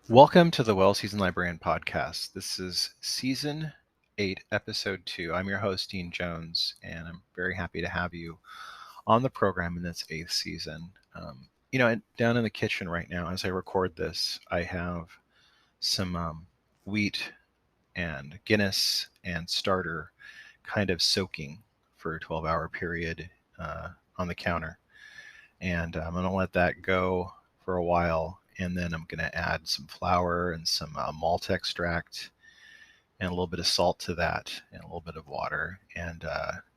Welcome to the Well Seasoned Librarian Podcast. This is Season 8, Episode 2. I'm your host, Dean Jones, and I'm very happy to have you on the program in this 8th season. Down in the kitchen right now, as I record this, I have some wheat and Guinness and starter kind of soaking for a 12-hour period on the counter. And I'm going to let that go for a while. And then I'm going to add some flour and some malt extract and a little bit of salt to that and a little bit of water. And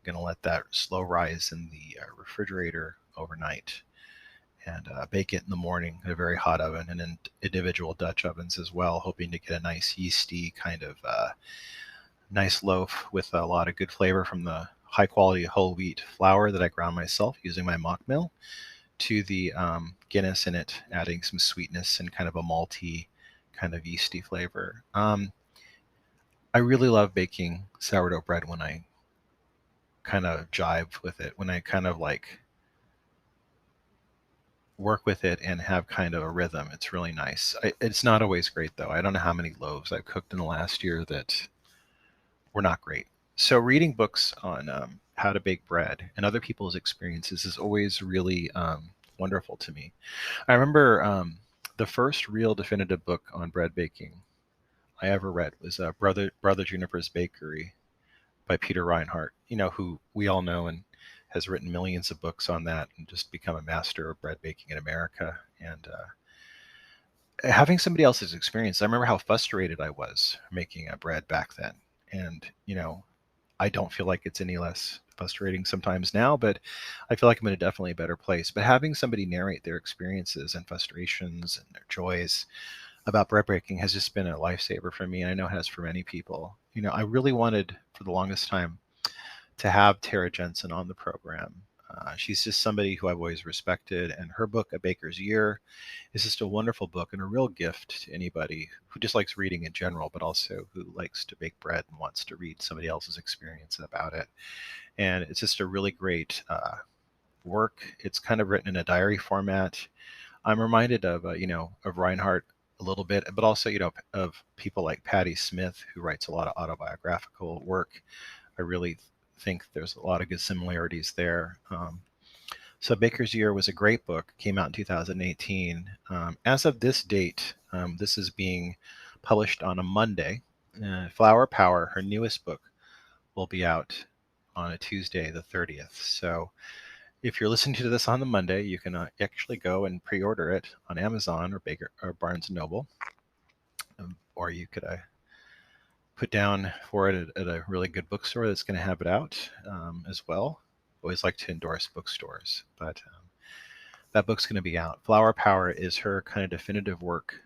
going to let that slow rise in the refrigerator overnight and bake it in the morning in a very hot oven and in individual Dutch ovens as well, hoping to get a nice yeasty kind of nice loaf with a lot of good flavor from the high quality whole wheat flour that I ground myself using my mock mill, to the Guinness in it, adding some sweetness and kind of a malty, kind of yeasty flavor. I really love baking sourdough bread when I kind of jive with it, when I kind of like work with it and have kind of a rhythm. It's really nice. It's not always great though. I don't know how many loaves I've cooked in the last year that were not great. So reading books on how to bake bread and other people's experiences is always really wonderful to me. I remember the first real definitive book on bread baking I ever read was Brother Juniper's Bakery by Peter Reinhardt, who we all know and has written millions of books on that and just become a master of bread baking in America. And having somebody else's experience, I remember how frustrated I was making a bread back then. And, I don't feel like it's any less frustrating sometimes now, but I feel like I'm in a definitely better place. But having somebody narrate their experiences and frustrations and their joys about bread breaking has just been a lifesaver for me. And I know it has for many people. I really wanted for the longest time to have Tara Jensen on the program. She's just somebody who I've always respected, and her book, A Baker's Year, is just a wonderful book and a real gift to anybody who just likes reading in general, but also who likes to bake bread and wants to read somebody else's experience about it. And it's just a really great work. It's kind of written in a diary format. I'm reminded of, of Reinhardt a little bit, but also, of people like Patti Smith, who writes a lot of autobiographical work. I really think there's a lot of good similarities there. So Baker's Year was a great book, came out in 2018. As of this date, this is being published on a Monday. Flower Power, her newest book, will be out on a Tuesday, the 30th. So if you're listening to this on the Monday, you can actually go and pre-order it on Amazon or Baker or Barnes and Noble, or you could put down for it at a really good bookstore that's going to have it out as well. Always like to endorse bookstores, but that book's going to be out. Flower Power is her kind of definitive work,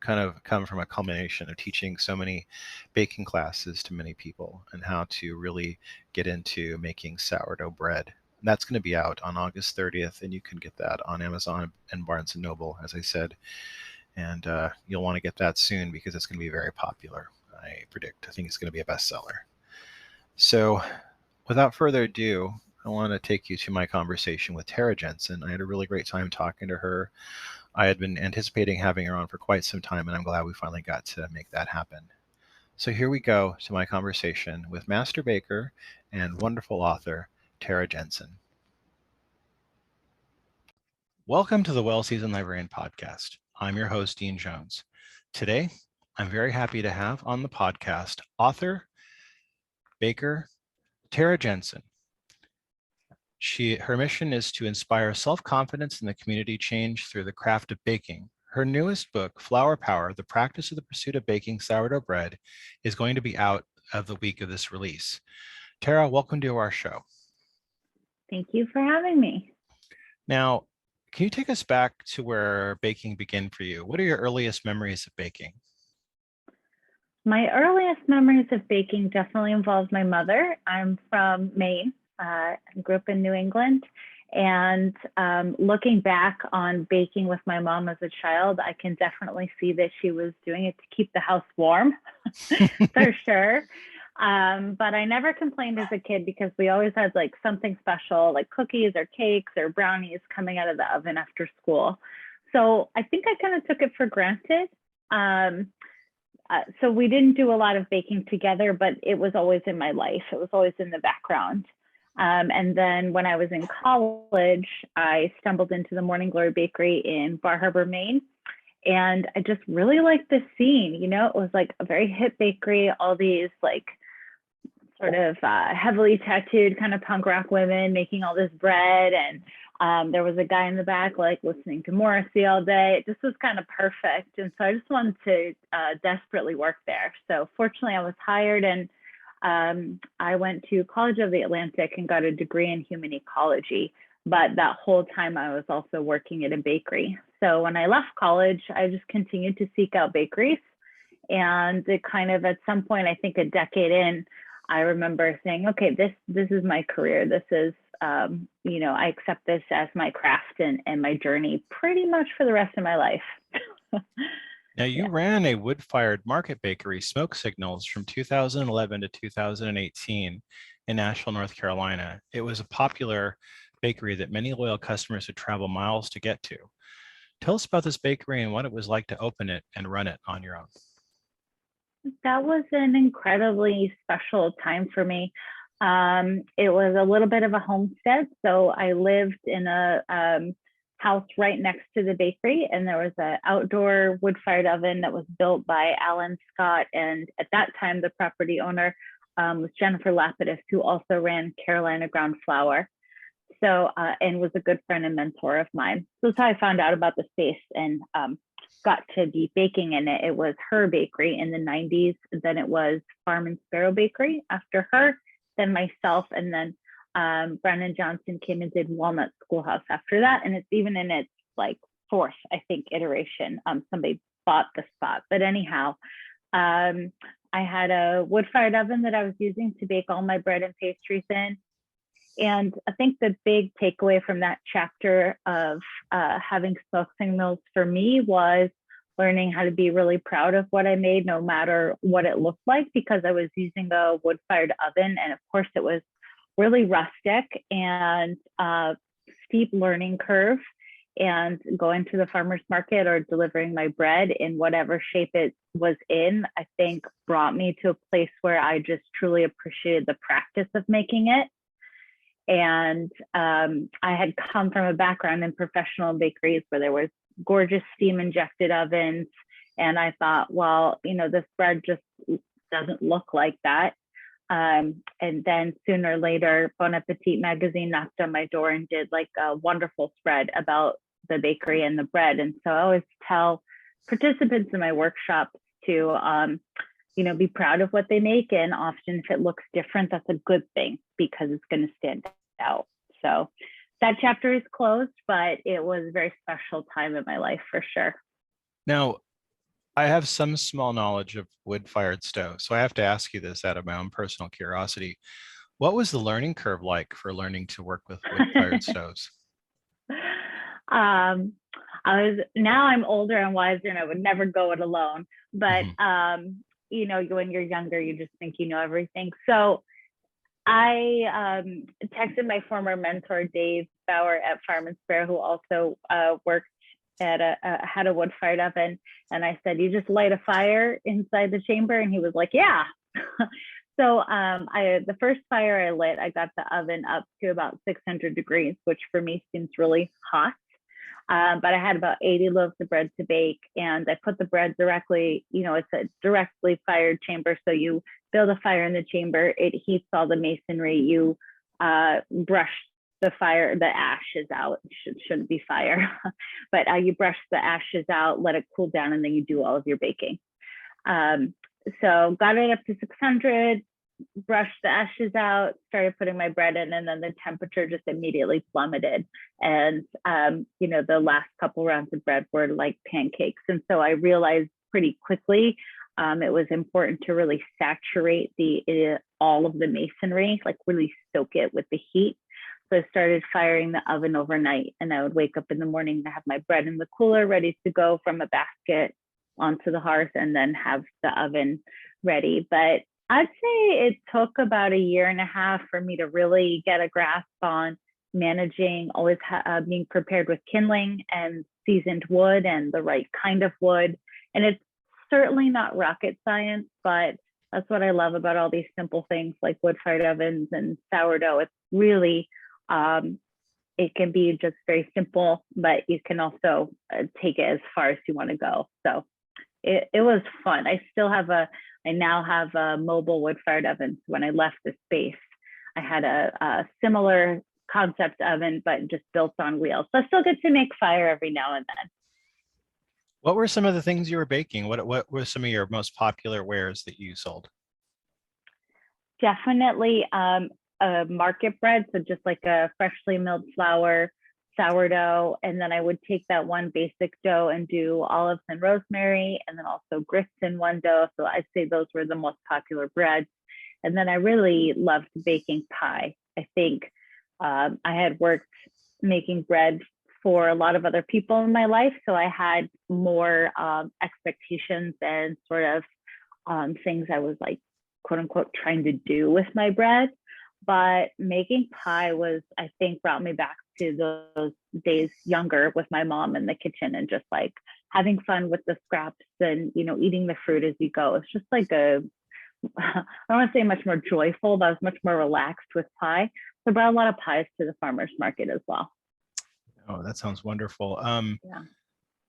kind of come from a culmination of teaching so many baking classes to many people and how to really get into making sourdough bread. And that's going to be out on August 30th, and you can get that on Amazon and Barnes and Noble, as I said. And you'll want to get that soon because it's going to be very popular. I predict. I think it's going to be a bestseller. So, without further ado, I want to take you to my conversation with Tara Jensen. I had a really great time talking to her. I had been anticipating having her on for quite some time, and I'm glad we finally got to make that happen. So here we go to my conversation with master baker and wonderful author, Tara Jensen. Welcome to the Well Seasoned Librarian Podcast. I'm your host, Dean Jones. Today, I'm very happy to have on the podcast author, baker, Tara Jensen. Her mission is to inspire self-confidence in the community change through the craft of baking. Her newest book, Flower Power, The Practice of the Pursuit of Baking Sourdough Bread, is going to be out of the week of this release. Tara, welcome to our show. Thank you for having me. Now, can you take us back to where baking began for you? What are your earliest memories of baking? My earliest memories of baking definitely involves my mother. I'm from Maine. I grew up in New England. And looking back on baking with my mom as a child, I can definitely see that she was doing it to keep the house warm, for sure. But I never complained as a kid because we always had like something special, like cookies or cakes or brownies coming out of the oven after school. So I think I kind of took it for granted. So we didn't do a lot of baking together, but it was always in my life. It was always in the background. And then when I was in college, I stumbled into the Morning Glory Bakery in Bar Harbor, Maine. And I just really liked the scene. You know, it was like a very hip bakery, all these like sort of heavily tattooed kind of punk rock women making all this bread. And there was a guy in the back like listening to Morrissey all day. It just was kind of perfect. And so I just wanted to desperately work there. So fortunately I was hired, and I went to College of the Atlantic and got a degree in human ecology. But that whole time I was also working at a bakery. So when I left college, I just continued to seek out bakeries. And it kind of at some point, I think a decade in, I remember saying, okay, this is my career. This is, you know, I accept this as my craft and my journey pretty much for the rest of my life. Now, you ran a wood-fired market bakery, Smoke Signals, from 2011 to 2018 in Nashville, North Carolina. It was a popular bakery that many loyal customers would travel miles to get to. Tell us about this bakery and what it was like to open it and run it on your own. That was an incredibly special time for me. It was a little bit of a homestead. So I lived in a house right next to the bakery, and there was an outdoor wood-fired oven that was built by Alan Scott. And at that time, the property owner was Jennifer Lapidus, who also ran Carolina Ground Flour. So, and was a good friend and mentor of mine. So that's how I found out about the space and got to be baking in it. It was her bakery in the 90s. Then it was Farm and Sparrow Bakery after her, then myself, and then Brennan Johnson came and did Walnut Schoolhouse after that. And it's even in its like fourth, I think, iteration. Somebody bought the spot. But anyhow, I had a wood-fired oven that I was using to bake all my bread and pastries in. And I think the big takeaway from that chapter of having Smoke Signals for me was learning how to be really proud of what I made, no matter what it looked like, because I was using a wood-fired oven. And of course, it was really rustic and steep learning curve. And going to the farmer's market or delivering my bread in whatever shape it was in, I think brought me to a place where I just truly appreciated the practice of making it. And I had come from a background in professional bakeries where there was gorgeous steam injected ovens. And I thought, well, you know, this bread just doesn't look like that. And then sooner or later, Bon Appetit magazine knocked on my door and did like a wonderful spread about the bakery and the bread. And so I always tell participants in my workshops to, you know, be proud of what they make. And often if it looks different, that's a good thing because it's going to stand out. So that chapter is closed, but it was a very special time in my life for sure. Now, I have some small knowledge of wood-fired stoves, so I have to ask you this out of my own personal curiosity. What was the learning curve like for learning to work with wood-fired stoves? Now I'm older and wiser, and I would never go it alone. But you know, when you're younger, you just think you know everything. So I texted my former mentor, Dave Bauer at Farm and Sparrow, who also worked at had a wood-fired oven. And I said, you just light a fire inside the chamber? And he was like, yeah. So the first fire I lit, I got the oven up to about 600 degrees, which for me seems really hot. But I had about 80 loaves of bread to bake, and I put the bread directly, you know, it's a directly fired chamber. So you build a fire in the chamber, it heats all the masonry, you brush the ashes out. Shouldn't be fire, but you brush the ashes out, let it cool down, and then you do all of your baking. So got it up to 600, brushed the ashes out, started putting my bread in, and then the temperature just immediately plummeted. And, you know, the last couple rounds of bread were like pancakes. And so I realized pretty quickly it was important to really saturate all of the masonry, like really soak it with the heat. So I started firing the oven overnight, and I would wake up in the morning to have my bread in the cooler ready to go from a basket onto the hearth, and then have the oven ready. But I'd say it took about a year and a half for me to really get a grasp on managing, always being prepared with kindling and seasoned wood and the right kind of wood. And it's certainly not rocket science, but that's what I love about all these simple things like wood-fired ovens and sourdough. It's really, it can be just very simple, but you can also take it as far as you want to go. So it was fun. I now have a mobile wood-fired oven. When I left the space, I had a similar concept oven, but just built on wheels. So I still get to make fire every now and then. What were some of the things you were baking? What were some of your most popular wares that you sold? Definitely a market bread, so just like a freshly milled flour, sourdough, and then I would take that one basic dough and do olives and rosemary, and then also grits in one dough. So I'd say those were the most popular breads. And then I really loved baking pie. I think I had worked making bread for a lot of other people in my life, so I had more expectations and sort of things I was like, quote unquote, trying to do with my bread. But making pie was, I think, brought me back to those days younger with my mom in the kitchen and just like having fun with the scraps and, you know, eating the fruit as you go. It's just like I don't want to say much more joyful, but I was much more relaxed with pie. So I brought a lot of pies to the farmer's market as well. Oh, that sounds wonderful. Yeah.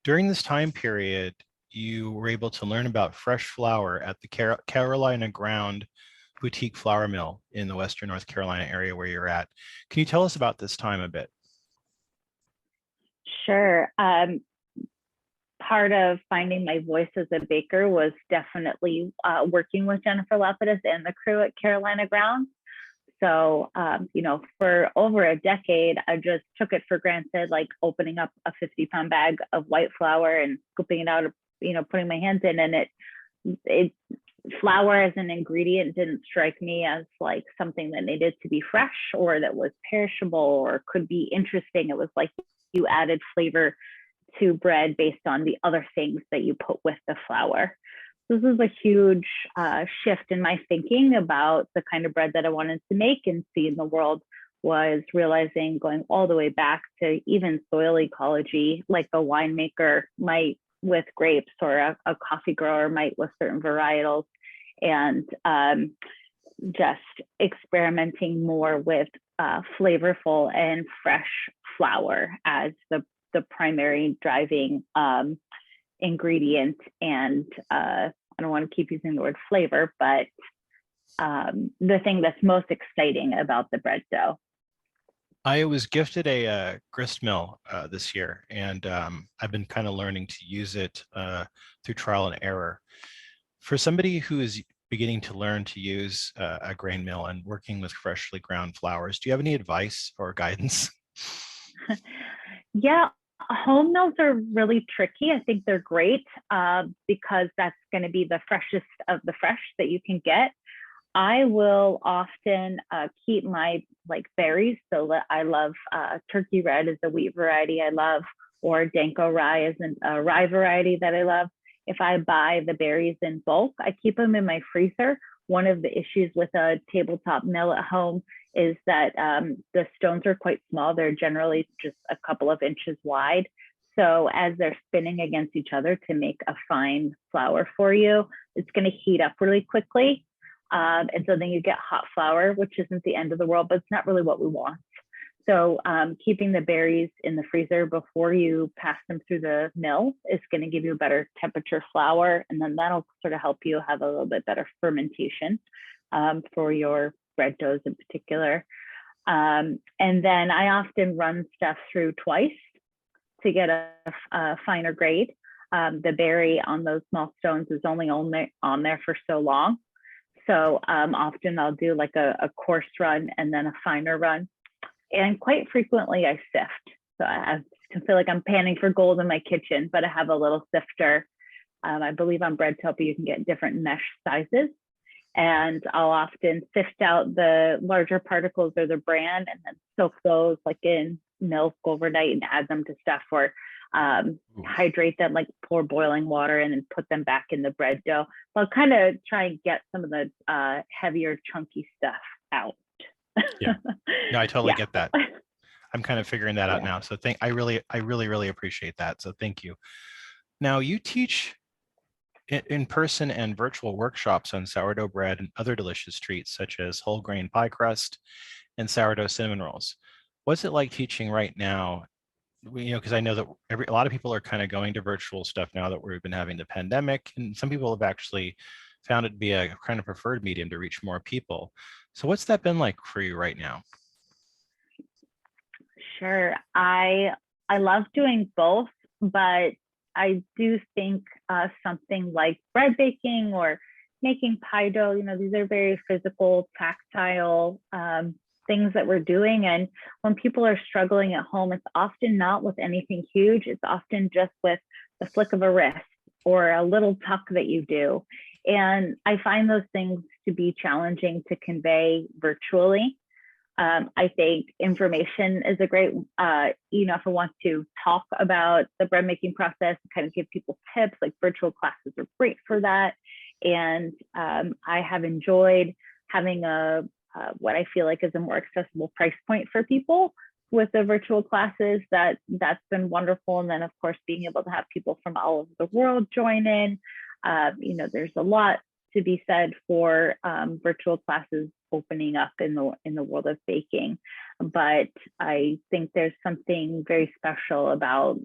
During this time period, you were able to learn about fresh flour at the Carolina Ground Boutique Flour Mill in the Western North Carolina area where you're at. Can you tell us about this time a bit? Sure. Part of finding my voice as a baker was definitely working with Jennifer Lapidus and the crew at Carolina Ground. So, you know, for over a decade, I just took it for granted, like opening up a 50-pound bag of white flour and scooping it out, you know, putting my hands in, and it flour as an ingredient didn't strike me as like something that needed to be fresh or that was perishable or could be interesting. It was like you added flavor to bread based on the other things that you put with the flour. This is a huge shift in my thinking about the kind of bread that I wanted to make and see in the world, was realizing, going all the way back to even soil ecology, like a winemaker might with grapes or a coffee grower might with certain varietals, and just experimenting more with flavorful and fresh flour as the primary driving ingredient. And I don't want to keep using the word flavor, but the thing that's most exciting about the bread dough. I was gifted a grist mill this year, and I've been kind of learning to use it through trial and error. For somebody who is beginning to learn to use a grain mill and working with freshly ground flours, do you have any advice or guidance? Yeah, home mills are really tricky. I think they're great because that's going to be the freshest of the fresh that you can get. I will often keep my like berries. So that I love Turkey Red is a wheat variety I love, or Danko Rye is a rye variety that I love. If I buy the berries in bulk, I keep them in my freezer. One of the issues with a tabletop mill at home is that the stones are quite small. They're generally just a couple of inches wide. So as they're spinning against each other to make a fine flour for you, it's going to heat up really quickly. And so then you get hot flour, which isn't the end of the world, but it's not really what we want. So keeping the berries in the freezer before you pass them through the mill is going to give you a better temperature flour, and then that'll sort of help you have a little bit better fermentation for your bread doughs in particular. And then I often run stuff through twice to get a finer grade. The berry on those small stones is only on there for so long. So often I'll do like a coarse run and then a finer run. And quite frequently I sift. So I feel like I'm panning for gold in my kitchen, but I have a little sifter. I believe on BreadTopia you can get different mesh sizes. And I'll often sift out the larger particles or the bran and then soak those like in milk overnight and add them to stuff, or hydrate them, like pour boiling water and then put them back in the bread dough. I'll kind of try and get some of the heavier, chunky stuff out. Yeah, no, I totally Yeah. get that. I'm kind of figuring that out now. So I really appreciate that. So thank you. Now you teach in-person and virtual workshops on sourdough bread and other delicious treats such as whole grain pie crust and sourdough cinnamon rolls. What's it like teaching right now? Because I know that a lot of people are kind of going to virtual stuff now that we've been having the pandemic, and some people have actually found it to be a kind of preferred medium to reach more people. So what's that been like for you right now? Sure. I love doing both, but I do think something like bread baking or making pie dough, these are very physical, tactile things that we're doing. And when people are struggling at home, it's often not with anything huge. It's often just with the flick of a wrist or a little tuck that you do. And I find those things to be challenging to convey virtually. I think information is a great, if I want to talk about the bread making process, kind of give people tips, like virtual classes are great for that. And I have enjoyed having what I feel like is a more accessible price point for people with the virtual classes. That's been wonderful. And then of course, being able to have people from all over the world join in, there's a lot to be said for virtual classes opening up in the world of baking. But I think there's something very special about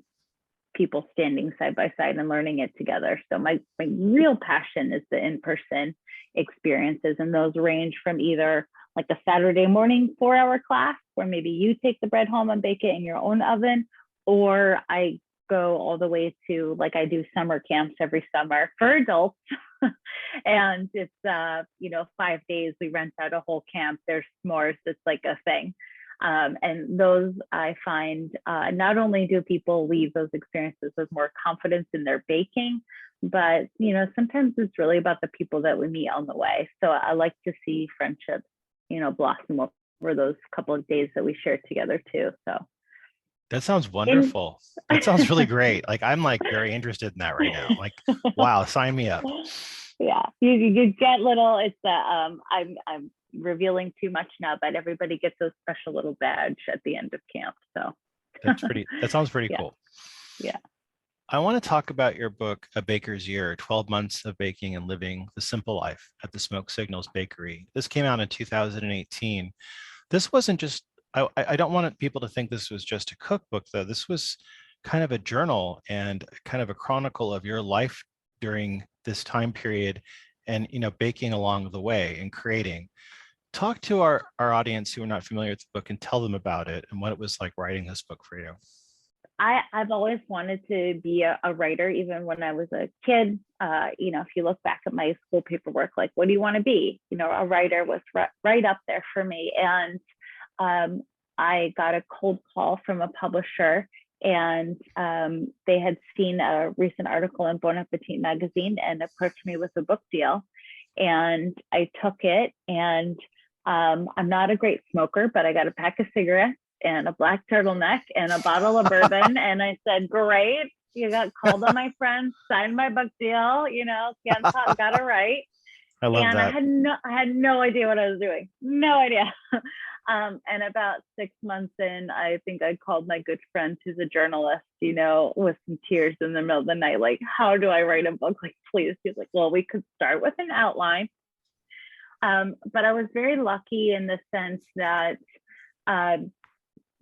people standing side by side and learning it together. So my real passion is the in-person experiences, and those range from either like a Saturday morning 4-hour class where maybe you take the bread home and bake it in your own oven, or I go all the way to, like, I do summer camps every summer for adults. And it's 5 days, we rent out a whole camp, there's s'mores, it's like a thing. And those, I find, not only do people leave those experiences with more confidence in their baking, but sometimes it's really about the people that we meet on the way. So I like to see friendships blossom over those couple of days that we share together too. So that sounds wonderful. That sounds really great. Like, I'm like very interested in that right now. Like, wow, sign me up. Yeah, you get little. It's I'm revealing too much now, but everybody gets a special little badge at the end of camp. So that sounds pretty cool. Yeah. I want to talk about your book, A Baker's Year, 12 Months of Baking and Living the Simple Life at the Smoke Signals Bakery. This came out in 2018. This wasn't just, I don't want people to think this was just a cookbook, though. This was kind of a journal and kind of a chronicle of your life during this time period and, baking along the way and creating. Talk to our audience who are not familiar with the book and tell them about it and what it was like writing this book for you. I've always wanted to be a writer, even when I was a kid. If you look back at my school paperwork, like, what do you want to be? A writer was right up there for me. And I got a cold call from a publisher, and they had seen a recent article in Bon Appetit magazine and approached me with a book deal. And I took it, and I'm not a great smoker, but I got a pack of cigarettes and a black turtleneck and a bottle of bourbon. And I said, great, you got called on my friends, signed my book deal, can't talk, got it right. I love that. I had no idea what I was doing. No idea. And about 6 months in, I think I called my good friend who's a journalist, with some tears in the middle of the night, like, how do I write a book? Like, please. He's like, well, we could start with an outline. But I was very lucky in the sense that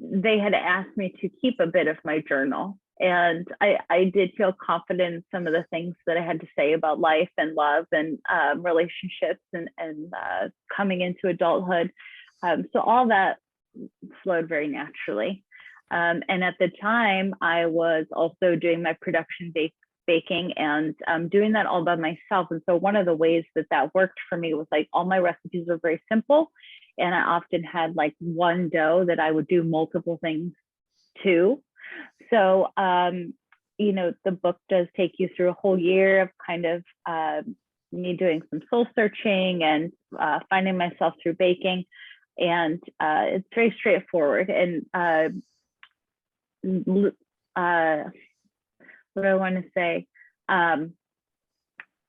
they had asked me to keep a bit of my journal. And I did feel confident in some of the things that I had to say about life and love and relationships and coming into adulthood. So all that flowed very naturally. And at the time, I was also doing my production baking and doing that all by myself. And so one of the ways that worked for me was, like, all my recipes were very simple. And I often had like one dough that I would do multiple things to. So, the book does take you through a whole year of kind of me doing some soul searching and finding myself through baking. And it's very straightforward. And what do I want to say?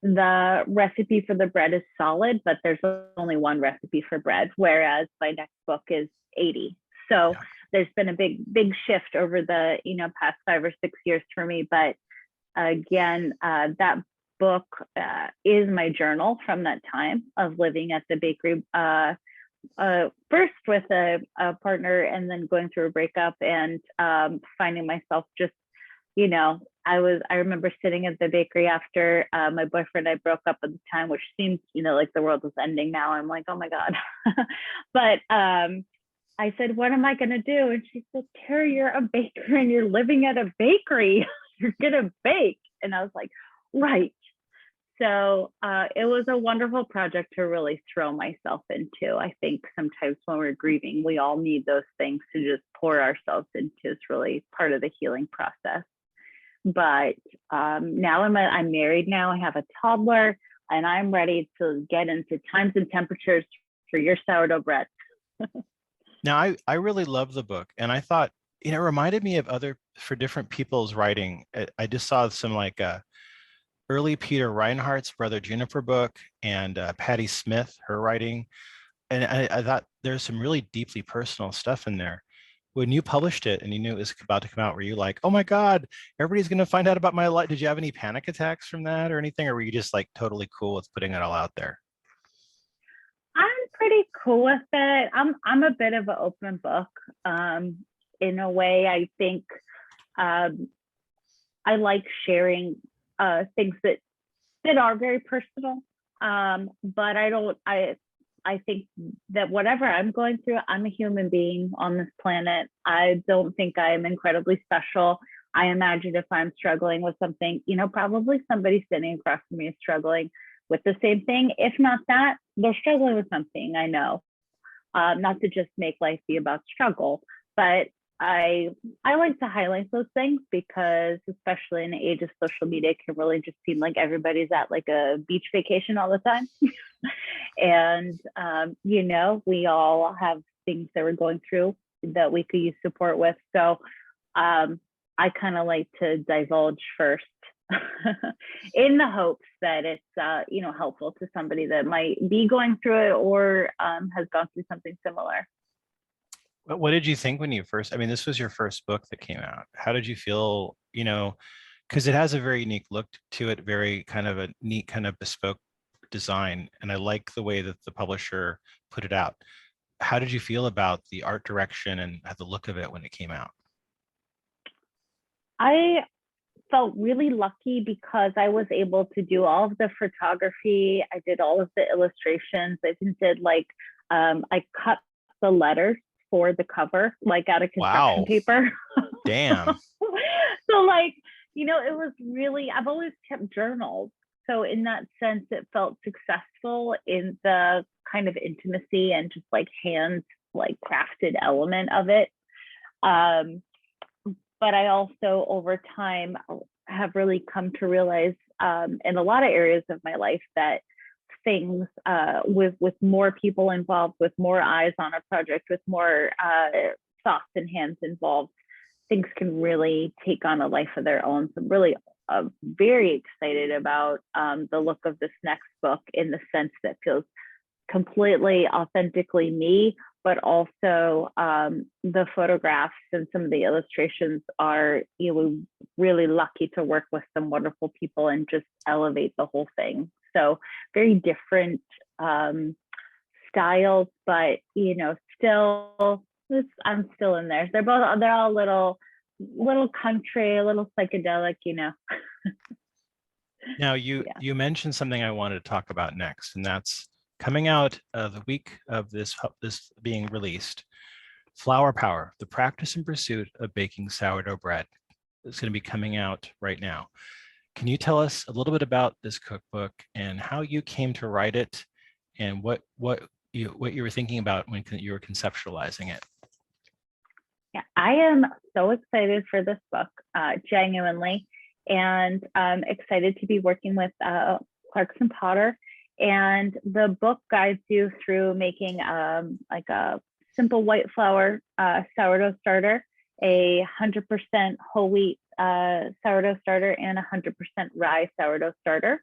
The recipe for the bread is solid, but there's only one recipe for bread, whereas my next book is 80. So there's been a big shift over the past 5 or 6 years for me. But again, that book is my journal from that time of living at the bakery. First with a partner, and then going through a breakup, and finding myself just, I remember sitting at the bakery after my boyfriend and I broke up at the time, which seemed, like the world was ending now. I'm like, oh my God. But I said, what am I going to do? And she said, Tara, you're a baker and you're living at a bakery. You're going to bake. And I was like, right. So it was a wonderful project to really throw myself into. I think sometimes when we're grieving, we all need those things to just pour ourselves into. It's really part of the healing process. But now I'm married now. I have a toddler, and I'm ready to get into times and temperatures for your sourdough bread. Now, I really love the book, and I thought, it reminded me of for different people's writing. I just saw some like early Peter Reinhardt's Brother Juniper book, and Patti Smith, her writing. And I thought there's some really deeply personal stuff in there. When you published it and you knew it was about to come out, were you like, oh my God, everybody's going to find out about my life? Did you have any panic attacks from that or anything? Or were you just like totally cool with putting it all out there? I'm pretty cool with it. I'm a bit of an open book. In a way, I think I like sharing things that are very personal. But I think that whatever I'm going through, I'm a human being on this planet. I don't think I am incredibly special. I imagine if I'm struggling with something, probably somebody sitting across from me is struggling with the same thing. If not that, they're struggling with something, I know. Not to just make life be about struggle, but I like to highlight those things because, especially in the age of social media, it can really just seem like everybody's at like a beach vacation all the time. And, we all have things that we're going through that we could use support with. So I kind of like to divulge first in the hopes that it's, helpful to somebody that might be going through it or has gone through something similar. What did you think when you first, this was your first book that came out. How did you feel, because it has a very unique look to it, very kind of a neat kind of bespoke design. And I like the way that the publisher put it out. How did you feel about the art direction and the look of it when it came out? I felt really lucky because I was able to do all of the photography. I did all of the illustrations. I even did I cut the letters for the cover, like out of construction paper. Damn. So it was really, I've always kept journals. So in that sense, it felt successful in the kind of intimacy and just hand crafted element of it. But I also over time have really come to realize in a lot of areas of my life that things with more people involved, with more eyes on a project, with more thoughts and hands involved, things can really take on a life of their own. So I'm really very excited about the look of this next book in the sense that feels completely authentically me, but also the photographs and some of the illustrations are, really lucky to work with some wonderful people and just elevate the whole thing. So very different styles, but still, I'm still in there. They're all little country, a little psychedelic, Now you mentioned something I wanted to talk about next, and that's coming out the week of this being released. Flour Power: The Practice and Pursuit of Baking Sourdough Bread. It's going to be coming out right now. Can you tell us a little bit about this cookbook and how you came to write it, and what you were thinking about when you were conceptualizing it? Yeah, I am so excited for this book, genuinely, and I'm excited to be working with Clarkson Potter. And the book guides you through making a simple white flour sourdough starter, a 100% whole wheat sourdough starter, and 100% rye sourdough starter.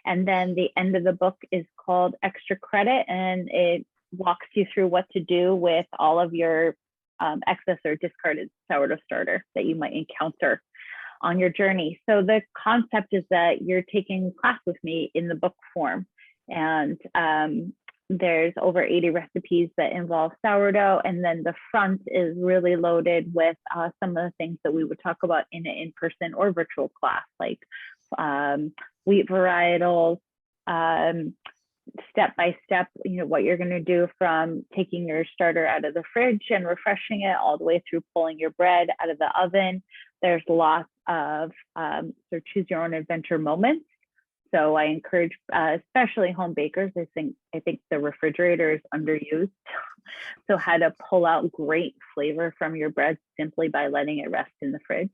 And then the end of the book is called Extra Credit, and it walks you through what to do with all of your excess or discarded sourdough starter that you might encounter on your journey. So the concept is that you're taking class with me in the book form. And there's over 80 recipes that involve sourdough. And then the front is really loaded with some of the things that we would talk about in an in-person or virtual class, like wheat varietals, step by step, what you're going to do from taking your starter out of the fridge and refreshing it all the way through pulling your bread out of the oven. There's lots of sort of choose your own adventure moments. So I encourage, especially home bakers, I think the refrigerator is underused. So how to pull out great flavor from your bread simply by letting it rest in the fridge.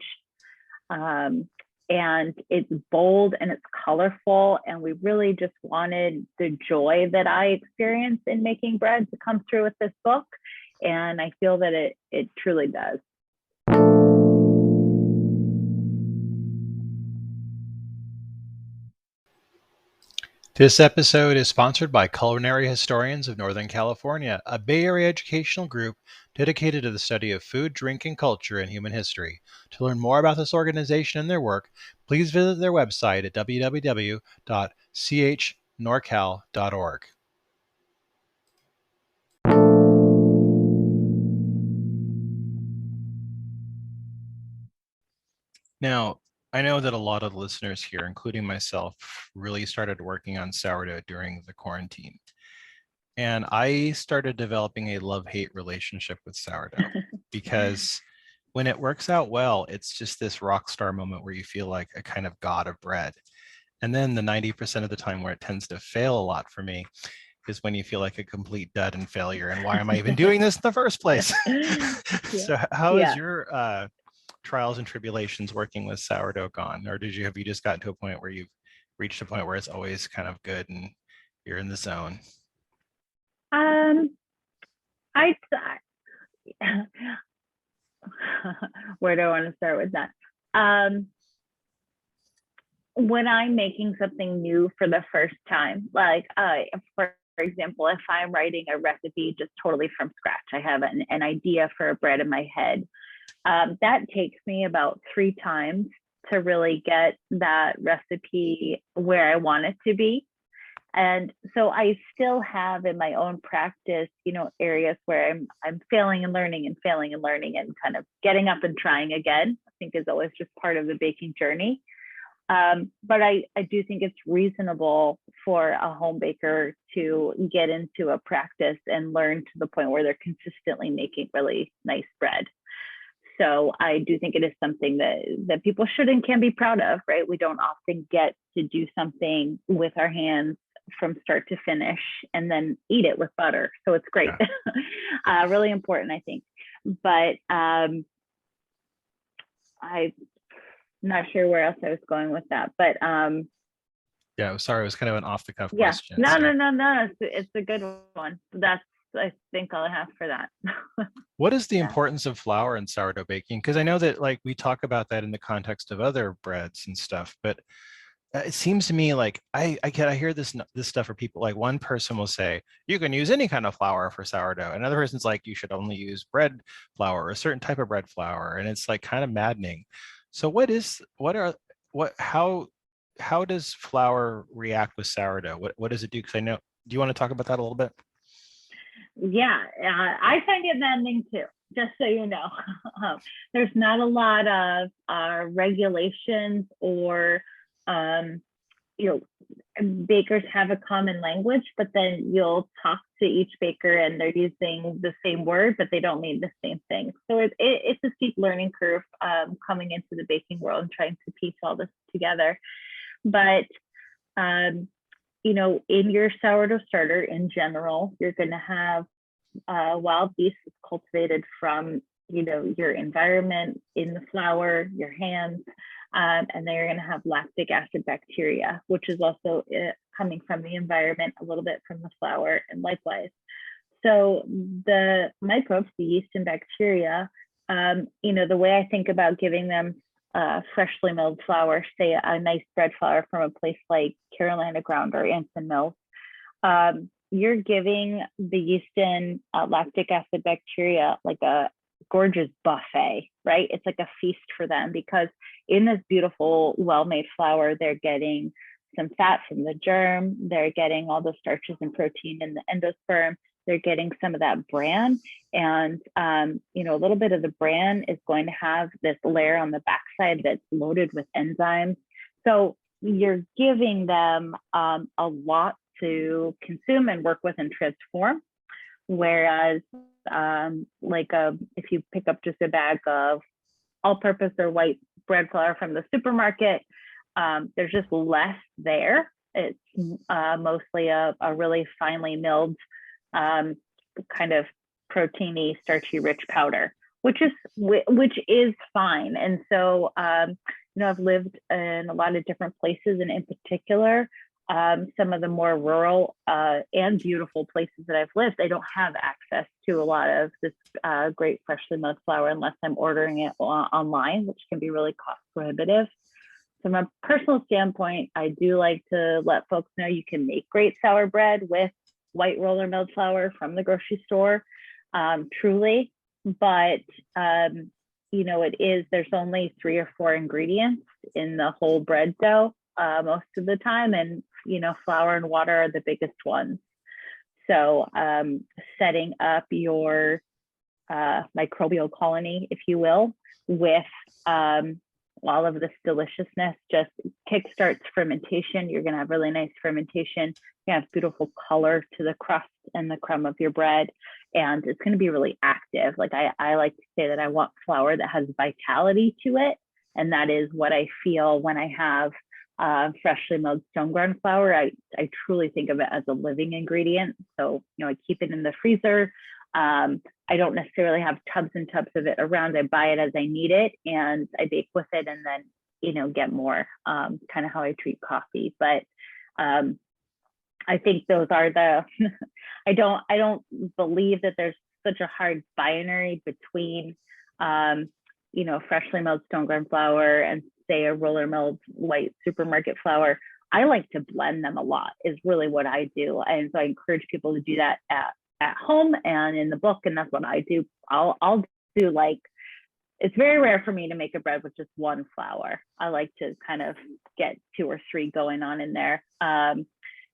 And it's bold and it's colorful. And we really just wanted the joy that I experienced in making bread to come through with this book. And I feel that it truly does. This episode is sponsored by Culinary Historians of Northern California, a Bay Area educational group dedicated to the study of food, drink, and culture in human history. To learn more about this organization and their work, please visit their website at www.chnorcal.org. Now, I know that a lot of listeners here, including myself, really started working on sourdough during the quarantine. And I started developing a love-hate relationship with sourdough because when it works out well, it's just this rock star moment where you feel like a kind of god of bread. And then the 90% of the time where it tends to fail a lot for me is when you feel like a complete dud and failure. And why am I even doing this in the first place? So how is your trials and tribulations working with sourdough gone? Or have you just gotten to a point where you've reached a point where it's always kind of good and you're in the zone? Where do I want to start with that? When I'm making something new for the first time, like for example, if I'm writing a recipe just totally from scratch, I have an idea for a bread in my head. That takes me about 3 times to really get that recipe where I want it to be. And so I still have in my own practice, areas where I'm failing and learning and kind of getting up and trying again. I think is always just part of the baking journey. But I do think it's reasonable for a home baker to get into a practice and learn to the point where they're consistently making really nice bread. So I do think it is something that people should and can be proud of, right? We don't often get to do something with our hands from start to finish and then eat it with butter. So it's great. Yeah. Really important, I think. But I'm not sure where else I was going with that. But yeah, sorry, it was kind of an off the cuff question. No. It's a good one. That's, I think, all I have for that. What is the importance of flour in sourdough baking? Because I know that like we talk about that in the context of other breads and stuff, but it seems to me like I hear this stuff for people. Like one person will say you can use any kind of flour for sourdough. Another person's like you should only use bread flour or a certain type of bread flour, and it's like kind of maddening. So how does flour react with sourdough? What does it do? Because I know. Do you want to talk about that a little bit? Yeah, I find it maddening too, just so you know. There's not a lot of regulations or, bakers have a common language, but then you'll talk to each baker and they're using the same word, but they don't mean the same thing. So it's a steep learning curve coming into the baking world and trying to piece all this together. But in your sourdough starter in general, you're going to have wild yeast cultivated from, your environment in the flour, your hands, and then you're going to have lactic acid bacteria, which is also coming from the environment, a little bit from the flour, and likewise. So the microbes, the yeast and bacteria, the way I think about giving them freshly milled flour, say a nice bread flour from a place like Carolina Ground or Anson Mills, you're giving the yeast and lactic acid bacteria like a gorgeous buffet, right? It's like a feast for them, because in this beautiful, well-made flour, they're getting some fat from the germ, they're getting all the starches and protein in the endosperm, they're getting some of that bran, and a little bit of the bran is going to have this layer on the backside that's loaded with enzymes. So you're giving them a lot to consume and work with and transform. Whereas if you pick up just a bag of all-purpose or white bread flour from the supermarket, there's just less there. It's mostly a really finely milled kind of proteiny, starchy, rich powder, which is fine. And so I've lived in a lot of different places, and in particular, some of the more rural and beautiful places that I've lived, I don't have access to a lot of this great freshly milled flour unless I'm ordering it online, which can be really cost prohibitive. So from a personal standpoint, I do like to let folks know you can make great sour bread with white roller milled flour from the grocery store, truly. But there's only 3 or 4 ingredients in the whole bread dough most of the time, and flour and water are the biggest ones. So setting up your microbial colony, if you will, with all of this deliciousness just kickstarts fermentation. You're going to have really nice fermentation. You have beautiful color to the crust and the crumb of your bread, and it's going to be really active. Like I like to say that I want flour that has vitality to it, and that is what I feel when I have freshly milled stone ground flour. I truly think of it as a living ingredient. So I keep it in the freezer. I don't necessarily have tubs and tubs of it around. I buy it as I need it, and I bake with it, and then get more, kind of how I treat coffee. But I think those are the I don't believe that there's such a hard binary between freshly milled stone ground flour and say a roller milled white supermarket flour. I like to blend them a lot, is really what I do. And so I encourage people to do that at home and in the book. And that's what I do. I'll do it's very rare for me to make a bread with just one flour. I like to kind of get 2 or 3 going on in there,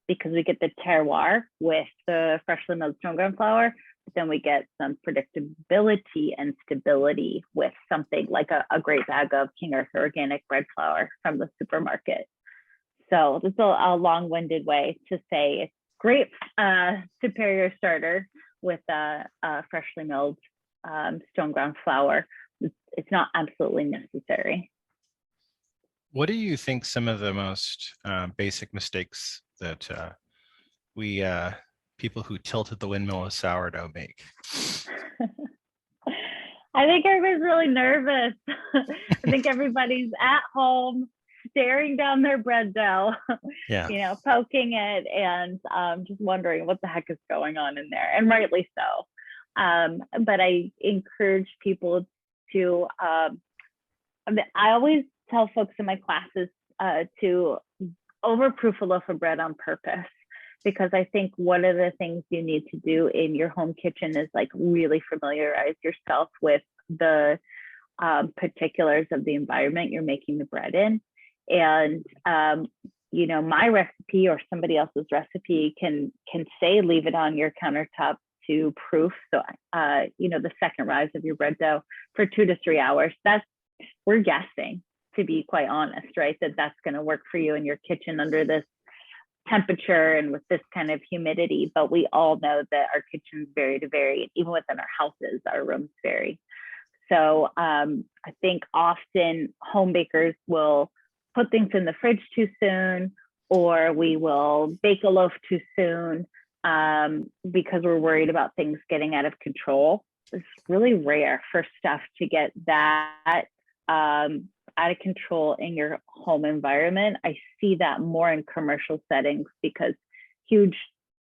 because we get the terroir with the freshly milled stone ground flour, but then we get some predictability and stability with something like a great bag of King Arthur organic bread flour from the supermarket. So this is a long-winded way to say it's great superior starter with freshly milled stone ground flour. It's not absolutely necessary. What do you think some of the most basic mistakes that we people who tilted the windmill of sourdough make? I think everybody's really nervous. I think everybody's at home staring down their bread dough, poking it, and just wondering what the heck is going on in there, and rightly so. But I encourage people to, I always tell folks in my classes to overproof a loaf of bread on purpose, because I think one of the things you need to do in your home kitchen is really familiarize yourself with the particulars of the environment you're making the bread in. And my recipe or somebody else's recipe can say leave it on your countertop to proof. So the second rise of your bread dough for 2 to 3 hours. We're guessing, to be quite honest, right? That's going to work for you in your kitchen under this temperature and with this kind of humidity. But we all know that our kitchens vary to vary. Even within our houses, our rooms vary. So I think often home bakers will put things in the fridge too soon, or we will bake a loaf too soon because we're worried about things getting out of control. It's really rare for stuff to get that out of control in your home environment. I see that more in commercial settings because huge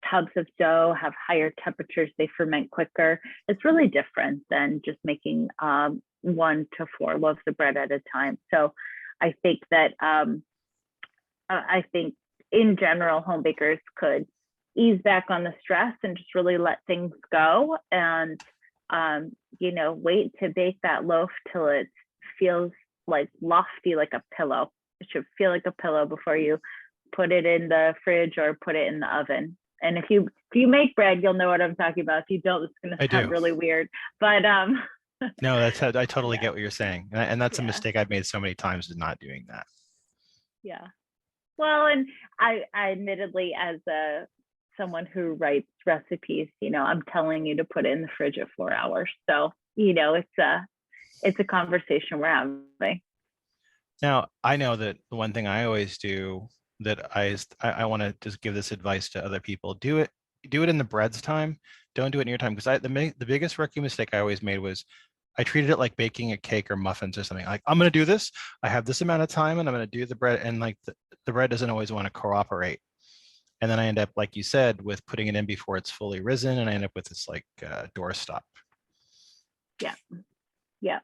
tubs of dough have higher temperatures, they ferment quicker. It's really different than just making 1 to 4 loaves of bread at a time. So I think that I think in general, home bakers could ease back on the stress and just really let things go. And wait to bake that loaf till it feels like lofty, like a pillow. It should feel like a pillow before you put it in the fridge or put it in the oven. And if you make bread, you'll know what I'm talking about. If you don't, it's going to sound really weird. But no, I totally get what you're saying, and that's a Yeah. mistake I've made so many times, is not doing that. Yeah. Well, and I admittedly, as someone who writes recipes, I'm telling you to put it in the fridge at 4 hours. So, it's a conversation we're having. Now, I know that the one thing I always do, that I want to just give this advice to other people: do it in the bread's time. Don't do it in your time, because the biggest rookie mistake I always made was I treated it like baking a cake or muffins or something. Like, I'm going to do this. I have this amount of time, and I'm going to do the bread. And like the bread doesn't always want to cooperate. And then I end up, like you said, with putting it in before it's fully risen, and I end up with this like doorstop. Yeah. Yeah.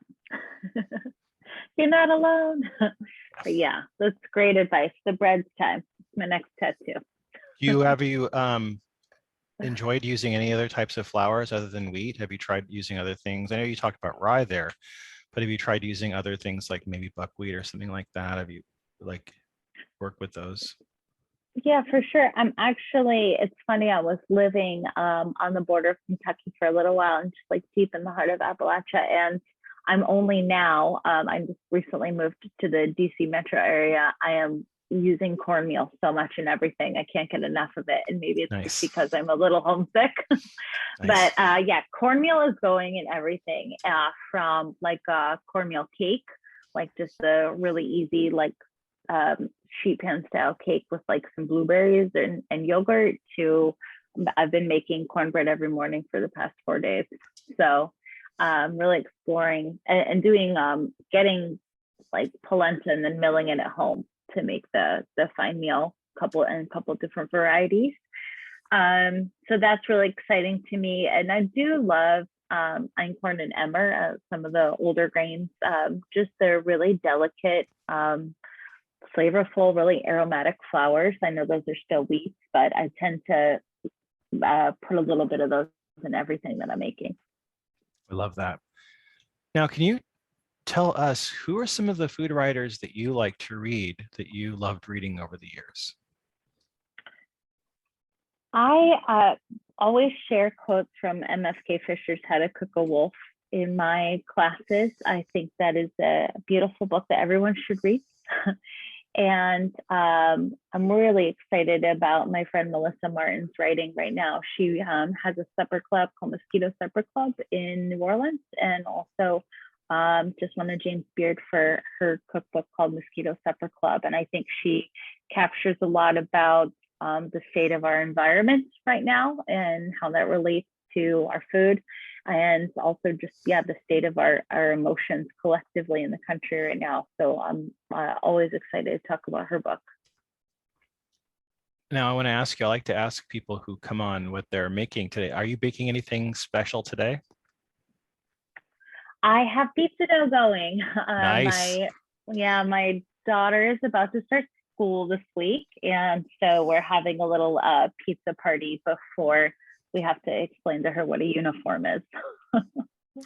You're not alone. But yeah, that's great advice. The bread's time. It's my next tattoo. Have you enjoyed using any other types of flours other than wheat? Have you tried using other things? I know you talked about rye there, but have you tried using other things like maybe buckwheat or something like that? Have you worked with those? Yeah, for sure. It's funny, I was living on the border of Kentucky for a little while, and just deep in the heart of Appalachia. And I'm only now, I just recently moved to the DC metro area. I am using cornmeal so much in everything. I can't get enough of it. And maybe it's just because I'm a little homesick. Nice. But yeah, cornmeal is going in everything, from a cornmeal cake, just a really easy, sheet pan style cake with some blueberries and yogurt, to I've been making cornbread every morning for the past 4 days. So really exploring and doing getting polenta and then milling it at home to make the fine meal, couple different varieties. So that's really exciting to me. And I do love einkorn and emmer, some of the older grains. Just they're really delicate, flavorful, really aromatic flours. I know those are still wheats, but I tend to put a little bit of those in everything that I'm making. I love that. Now, can you tell us, who are some of the food writers that you like to read, that you loved reading over the years? I always share quotes from MFK Fisher's How to Cook a Wolf in my classes. I think that is a beautiful book that everyone should read. And I'm really excited about my friend Melissa Martin's writing right now. She has a supper club called Mosquito Supper Club in New Orleans, and also just won a James Beard for her cookbook called Mosquito Supper Club. And I think she captures a lot about the state of our environment right now and how that relates to our food, and also just the state of our emotions collectively in the country right now. So I'm always excited to talk about her book. Now I want to ask you, I like to ask people who come on what they're making today. Are you baking anything special today? I have pizza dough going. Nice. My daughter is about to start school this week, and so we're having a little pizza party before we have to explain to her what a uniform is.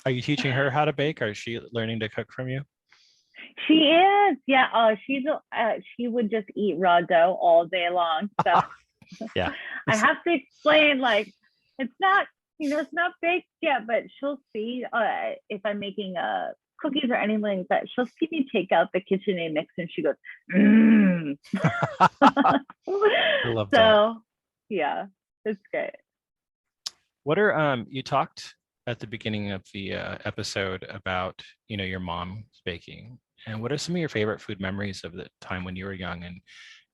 Are you teaching her how to bake, or is she learning to cook from you? She is. Yeah. She would just eat raw dough all day long. So yeah. I have to explain, it's not, it's not baked yet, but she'll see if I'm making cookies or anything like that. She'll see me take out the KitchenAid mix and she goes, mmm. I love that. So yeah, it's great. What are you talked at the beginning of the episode about your mom's baking, and what are some of your favorite food memories of the time when you were young and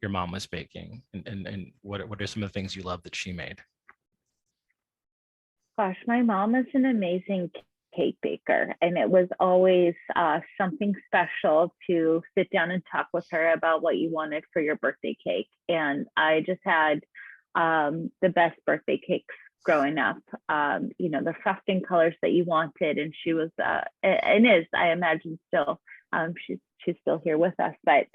your mom was baking, and what are some of the things you love that she made? Gosh, my mom is an amazing cake baker, and it was always something special to sit down and talk with her about what you wanted for your birthday cake. And I just had the best birthday cakes growing up, the frosting colors that you wanted. And she was, and is, I imagine still, she's still here with us, but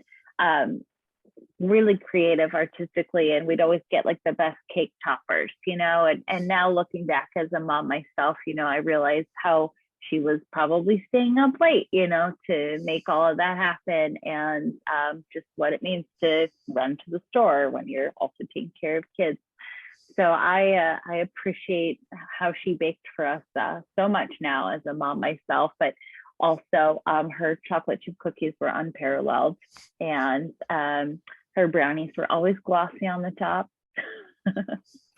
really creative artistically, and we'd always get like the best cake toppers, and now looking back as a mom myself, I realized how she was probably staying up late, to make all of that happen, and just what it means to run to the store when you're also taking care of kids. So I appreciate how she baked for us so much now as a mom myself, but also her chocolate chip cookies were unparalleled, and her brownies were always glossy on the top.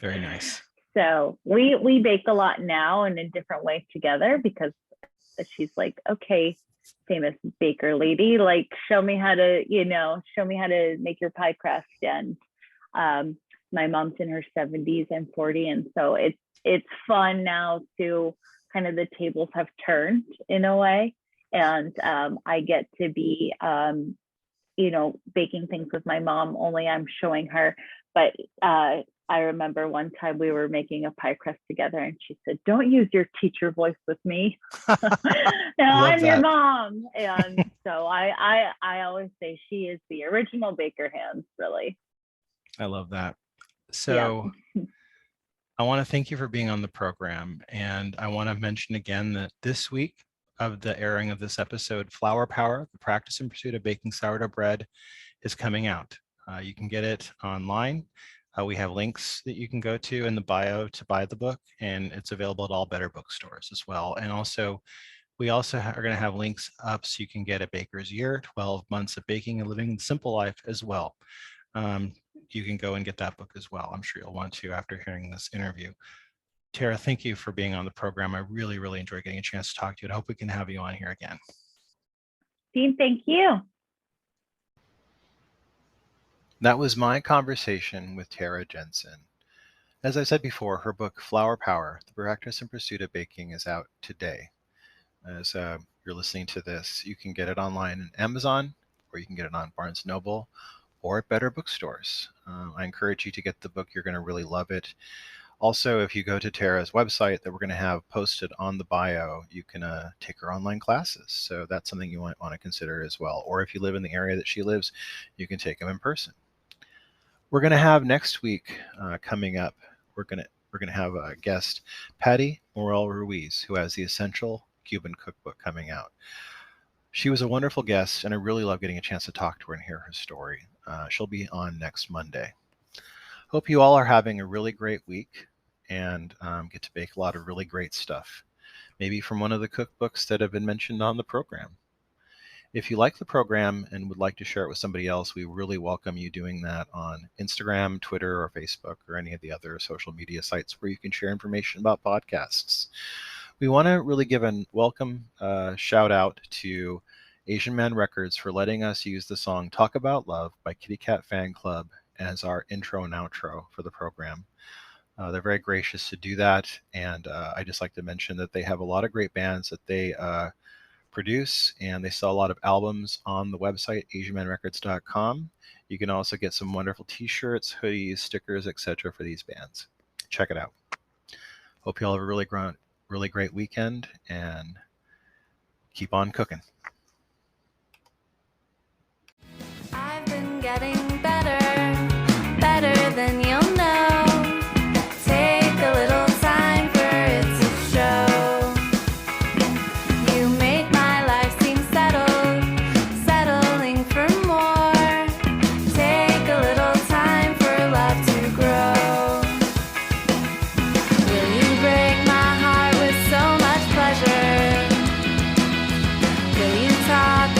Very nice. So we bake a lot now and in different ways together, because she's like, okay, famous baker lady, like show me how to make your pie crust. And my mom's in her 70s and 40, and so it's fun now to kind of, the tables have turned in a way, and I get to be baking things with my mom, only I'm showing her. But I remember one time we were making a pie crust together, and she said, "Don't use your teacher voice with me." Now I'm your mom. And so I always say she is the original baker hands, really. I love that. So yeah. I want to thank you for being on the program. And I want to mention again that this week of the airing of this episode, Flour Power, the Practice and Pursuit of Baking Sourdough Bread, is coming out. You can get it online. We have links that you can go to in the bio to buy the book, and it's available at all better bookstores as well. And also, we also are going to have links up so you can get A Baker's Year, 12 Months of Baking and Living the Simple Life as well. You can go and get that book as well. I'm sure you'll want to after hearing this interview. Tara, thank you for being on the program. I really, really enjoyed getting a chance to talk to you. I hope we can have you on here again. Dean, thank you. That was my conversation with Tara Jensen. As I said before, her book, Flour Power, The Practice and Pursuit of Baking, is out today. As you're listening to this, you can get it online on Amazon, or you can get it on Barnes & Noble, or at better bookstores. I encourage you to get the book. You're going to really love it. Also, if you go to Tara's website that we're going to have posted on the bio, you can take her online classes. So that's something you might want to consider as well. Or if you live in the area that she lives, you can take them in person. We're going to have next week coming up, we're going to have a guest, Patty Morel Ruiz, who has the Essential Cuban Cookbook coming out. She was a wonderful guest, and I really love getting a chance to talk to her and hear her story. She'll be on next Monday. Hope you all are having a really great week and get to bake a lot of really great stuff, maybe from one of the cookbooks that have been mentioned on the program. If you like the program and would like to share it with somebody else, we really welcome you doing that on Instagram, Twitter, or Facebook, or any of the other social media sites where you can share information about podcasts. We want to really give a welcome shout out to Asian Man Records for letting us use the song Talk About Love by Kitty Cat Fan Club as our intro and outro for the program. They're very gracious to do that, and I just like to mention that they have a lot of great bands that they produce, and they sell a lot of albums on the website asianmanrecords.com. You can also get some wonderful t-shirts, hoodies, stickers, etc. for these bands. Check it out. Hope you all have a really great weekend, and keep on cooking. I've been getting better than you'll know. Take a little time for it to show. You make my life seem settling for more. Take a little time for love to grow. Will you break my heart with so much pleasure? Will you talk